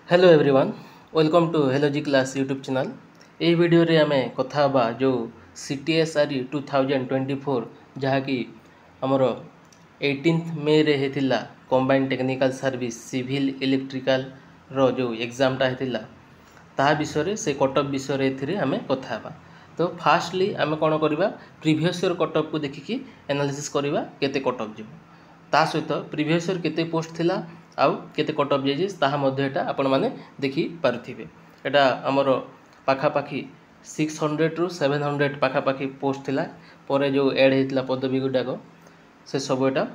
Hello everyone welcome to हेलोजी class YouTube channel. यही video रे आमे कथा हबा जो CTSRE 2024 जहाँकि हमर 18 मे रे हेतिला combined technical service civil electrical रो जो एग्जामटा हेतिला ताहा विषय रे से कटअप विषय रे एथिरे आमे कथा हबा। तो फास्टली आमे कोन करबा प्रीवियस ईयर कटअप को देखिकी एनालिसिस करबा केते कटअप जिवो ता सहित प्रीवियस ईयर केते पोस्ट थिला आउ केते कटअप जाइए ताहा मध्य एटा आपण माने देखि पारुथिबे। एटा हमर पाखापाखी 600 रु 700 पाखापाखी पोस्ट थिला परे जो ऐड हेतिला पदवी गुडाक से सब एटा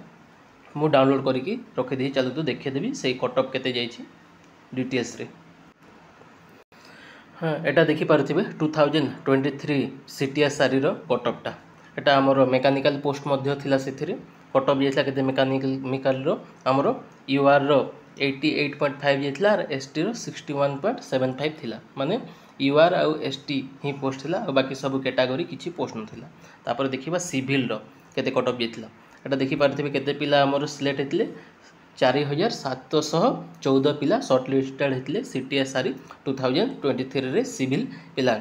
मु डाउनलोड करिकी रखि दे चलो तो देखि देबी सेही कटअप केते जाइछि डिटेल्स रे। हाँ एटा देखि पारुथिबे 2023 CTSRE रो कटअपटा एटा हमर मेकानिकल पोस्ट मध्य थिला सेथिरे कटअप जाइछला केते मेकानिकल रो हमर UR रो 88.5 जाइछला और ST रो 61.75 थिला माने UR आउ ST ही पोस्ट थिला और बाकी सब कैटेगरी किछि पोस्ट नथिला। तापर देखिबा सिविल रो केते कटअप जाइछला एटा देखि पारुथिबे केते पिला हमर सिलेक्ट हेतिले 4714 पिला शॉर्ट लिस्टेड हेतिले CTSRE 2023 रे सिविल पिला।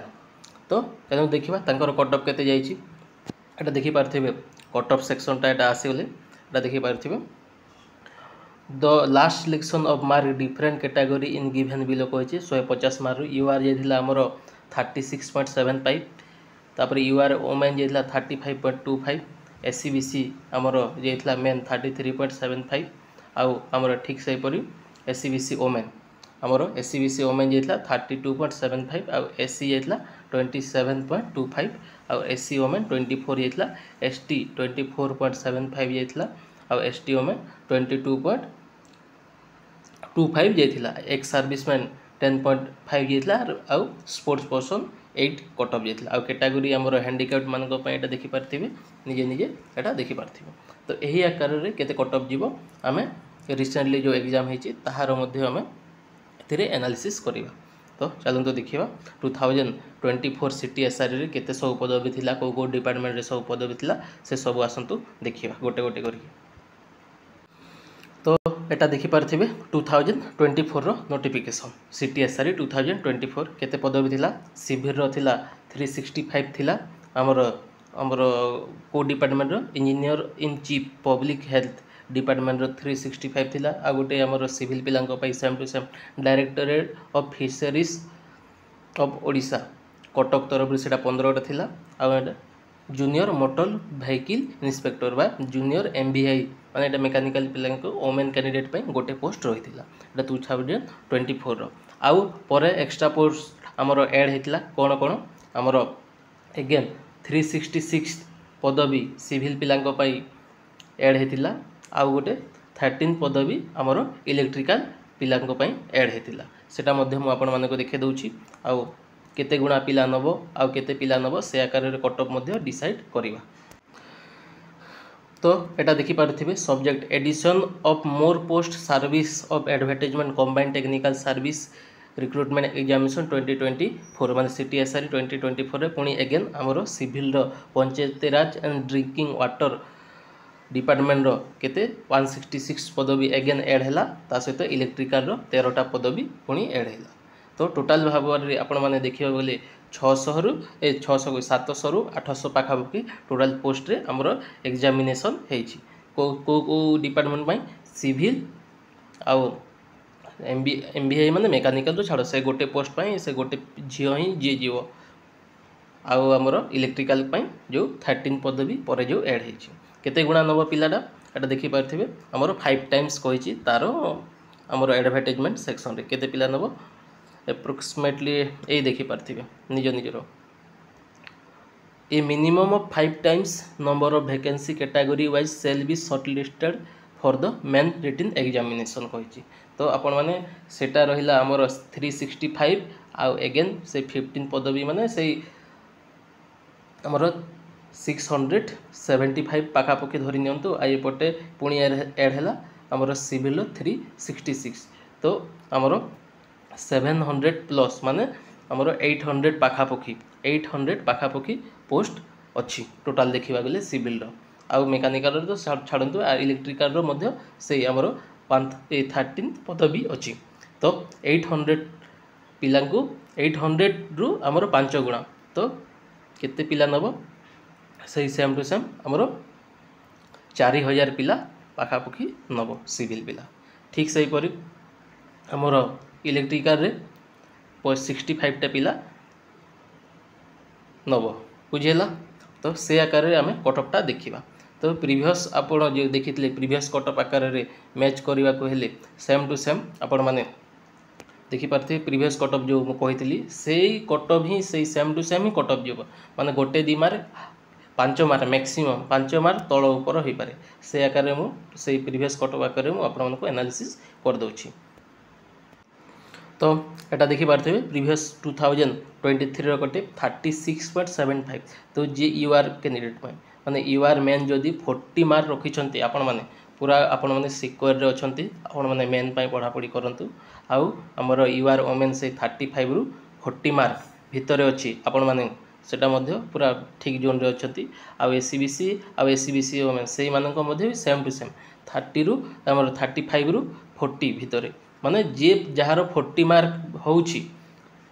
तो तेनु देखिबा तांकर कटअप केते जाइछि एटा देखि पारुथिबे कटअप सेक्शन टा एटा आसी गले एटा देखि पारुथिबे the last selection of mark different category in given below कहछि 150 मार्क UR जेथिला हमर 36.75 तापर UR ओमेन जेथिला 35.25 SCBC हमर जेथिला मेन 33.75 आउ हमर ठीक सही परी SCBC ओमेन हमर SCBC ओमेन जेथिला 32.75 आउ SC जेथिला 27.25 आउ SC ओमेन 24 जेथिला ST 24.75 जेथिला आउ ST ओमेन 22.25 जेथिला एक्स सर्विसमैन 10.5 जेथिला आउ स्पोर्ट्स पर्सन 8 कटअप जेथिला आउ कैटेगरी हमर हैंडिकैप्ड मानक पय एटा देखि पारथिबे निजे निजे एटा देखि पारथिबे। तो एही आकार रे केते कटअप जीवो आमे रिसेंटली जो एग्जाम हेछि ताहार मध्य आमे एथिरे एनालिसिस करिबा। तो चलन तो देखिबा 2024 CTSRE रे केते सब पदवी थिला को डिपार्टमेंट रे सब पदवी थिला से सब आसंतु देखिबा गोटे गोटे करी। तो एटा देखि पारथिबे 2024 रो नोटिफिकेशन CTSRE 2024 केते पदवी थिला सिविल रो थिला 365 थिला हमर को डिपार्टमेंट रो engineer in chief public health department रो 365 थिला आ गोटे हमर सिविल पिलांको पई same to same directorate of fisheries of Odisha Cuttack तरफ सेटा 15 थिला आ जूनियर मोटर व्हीकल इंस्पेक्टर बा जूनियर MVI माने एटा मेकानिकल पिलांको ओमेन कैंडिडेट पई गोटे पोस्ट रहिथिला एटा 2024 रो आउ परे एक्स्ट्रा पोस्ट हमर ऐड हेतिला कोन कोन हमर अगेन 366 पदवी सिविल पिलांको पई ऐड हेतिला आउ गोटे 13 पदवी हमर इलेक्ट्रिकल पिलांको पई ऐड हेतिला सेटा मध्य मु आपण मानको देखे दउची आउ केते गुणा पिला नबो आउ केते पिला नबो से आकार रे कटअप मध्य डिसाइड करिवा। तो एटा देखि पारथिबे subject addition of more post service of advertisement combined technical service recruitment examination 2024 माने CTSRE 2024 रे पुनी अगेन हमरो सिविल रो panchayat raj and drinking water department रो केते 166 पदवी अगेन ऐड हैला ता सहित इलेक्ट्रिकल रो 13टा पदवी पुनी ऐड हैला। तो टोटाल भाव रे आपण माने देखियो बोले 600 रु 700 रु 800 पाखापाखी टोटाल पोस्ट रे हमरो एग्जामिनेशन हेछि को डिपार्टमेंट पई सिविल आउ MVI माने मेकानिकल तो छाड़ से गोटे पोस्ट पई से गोटे झियो ही जे जीवो आउ हमरो इलेक्ट्रिकल पई जो 13 पदवी परे जो ऐड हेछि केते गुणा नबो पिलाडा एटा देखि पारथिबे हमरो 5 टाइम्स कहिछि तारो हमरो एडवर्टाइजमेंट सेक्शन रे केते पिला नबो एप्रोक्सीमेटली ए देखि पारथिबे निज निजरो ए minimum of 5 times number of vacancy category wise shall be shortlisted for the main written examination कहिछि। तो आपण माने सेटा रहिला हमर 365 आ अगेन से 15 पदवी माने से हमर 675 पाखापाखी धरि नियंतु आ एपटे पुणी ऐड हैला हमर सिविल 366 तो हमर 700 प्लस माने हमर 800 पाखापाखी पोस्ट अच्छी टोटाल देखा गले सिविल आउ मेकानिकल तो छाड़ू आ इलेक्ट्रिकल मध्य से हमर 13 पदवी अच्छी तो 800 पिला 800 रु आमर 5 गुणा तो केते पिला नब से सेम टू सेम आमर 4000 पिला पाखापाखि नब सिविल पिला। ठीक से परी आमर इलेक्ट्रिकल रे 65टा पिला नब बुझेला। तो से आकार रे आमे कटअपटा देखिबा। तो प्रीवियस आपण जो देखिथिले प्रीवियस कटअप आकार रे मैच करबा को हेले सेम टू सेम आपण माने देखि पारथे प्रीवियस कटअप जो मु कहितली सेही कटअप ही सेही सेम टू सेम ही कटअप जीव माने गोटे दी मार 5 मार मैक्सिमम 5 मार तळ ऊपर होई पारे से आकार रे मु सेही प्रीवियस कटअप आकार रे मु आपण मानको एनालिसिस कर दोछि। तो एटा देखि पारथे प्रीवियस 2023 रो कटे 36.75 तो जे यूआर कैंडिडेट माने यूआर मेन जदी 40 मार्क रखिछंती आपण माने पूरा आपण माने सिक्योर रे अछंती आपण माने मेन पई पढा पढी करंतु आउ हमर यूआर ओमेन से 35 रु 40 मार्क भितरे अछि आपण माने सेटा मध्ये पूरा ठीक जोन रे अछंती आउ एससीबीसी आउ एससीबीसी ओमेन सेही मानक मध्ये सेम टू सेम 30 रु हमर 35 रु 40 भितरे माने जे जहार 40 मार्क होउछि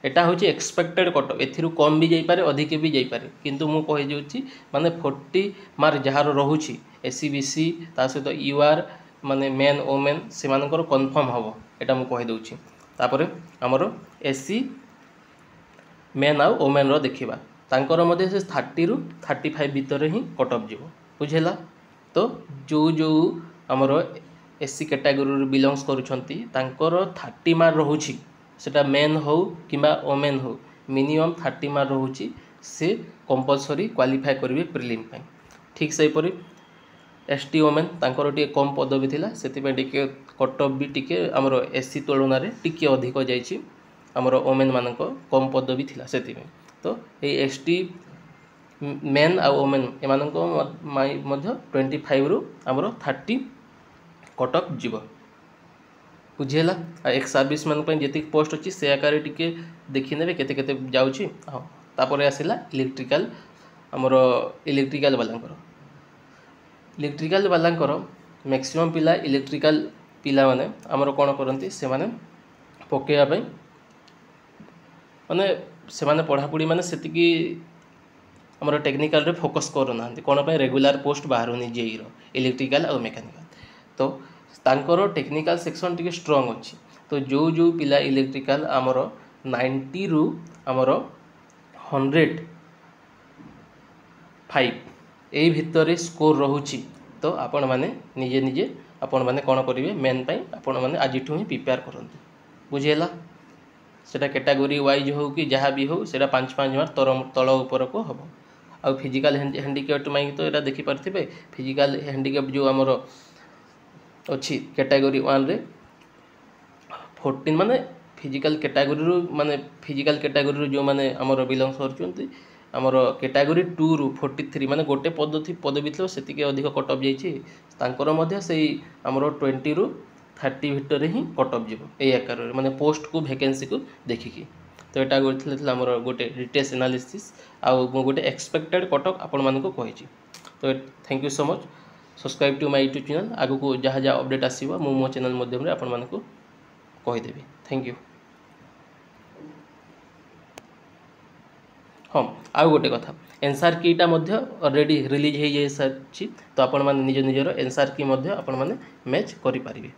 एटा होछि एक्सपेक्टेड कटअप एथिरु कम भी जाई पारे अधिक भी जाई पारे किंतु मु कहि जोछि माने 40 मार्क जहार रहुछि एससीबीसी ता सहित यूआर माने मेन ओमेन से मानकर कंफर्म हबो एटा मु कहि दोछि। तापरे हमर एससी मेन आ ओमेन रो देखिबा तांकर मध्ये से 30 रु 35 भितर ही कटअप जीवो बुझेला। तो जो जो हमर एससी कैटेगरी बिलोंग्स करूछंती तांकर 30 मार्क रहुछि सेटा मेन हो किबा ओमेन हो मिनिमम 30 मार्क रहुछि से कंपलसरी क्वालिफाई करिवे प्रीलिम पय। ठीक से परी एसटी ओमेन तांकर टिके कम पदवी थिला सेति पे टिके कटअप भी टिके हमर एससी तुलना रे टिके अधिक जाईछि हमर ओमेन मानक कम पदवी थिला सेति पे। तो ए एसटी मेन आ ओमेन एमानक मध्य 25 रु हमर 30 कटअप जीव बुझेला। एक सर्विस मैन पे जेतिक पोस्ट अछि से आकार टिके देखि नेबे केते केते जाउछि। हां तापरे आसिला इलेक्ट्रिकल हमर इलेक्ट्रिकल वालांकर मैक्सिमम पिला इलेक्ट्रिकल पिला माने हमर कोन करंती से माने पकेया पय माने से माने पढा पढी माने सेतिकी हमर टेक्निकल रे फोकस करू नांती कोन पे रेगुलर पोस्ट बाहरुनी जेई रो इलेक्ट्रिकल और मेकानिकल। तो तांकर टेक्निकल सेक्शन टिके स्ट्रांग अछि तो जो जो पिला इलेक्ट्रिकल हमर 90 रु हमर 105 एई भितरे स्कोर रहुछि तो आपण माने निजे निजे आपण माने कोन करिवे मेन पई आपण माने आजिठु ही प्रिपेयर करंतु बुझेला। सेटा कैटेगरी वाइज हो कि जहाँ भी हो सेटा 5-5 मार्क तल ऊपर को हबो। आ फिजिकल हैंडिकैप्ड माई तो एटा देखि पारथिबे फिजिकल हैंडिकैप जो हमर अच्छी कैटेगरी 1 रे 14 माने फिजिकल कैटेगरी जो माने हमर बिलोंग्स करचुंती हमर कैटेगरी 2 रु 43 माने गोटे पदवी थलो सेतिके अधिक कटअप जाईछि तांकर मध्ये सेही हमर 20 रु 30 भितर ही कटअप जीवो ए आकार रे माने पोस्ट को वैकेंसी को देखिकी। तो एटा गोथले हमर गोटे डिटेल्स एनालिसिस आ गोटे एक्सपेक्टेड कटअप आपण मानको कहिछि। तो thank you so much subscribe to my YouTube channel आगु को जहाँ जहाँ अपडेट आसीबा मो चैनल माध्यम रे आपण मानको कहि देबी। Thank you. हाँ आउ गोटे कथा एनसीआर कीटा मध्य ऑलरेडी रिलीज हो जाई सारछि तो आपण माने निज निजर एनसीआर की मध्य आपण माने मैच करि पारिबे।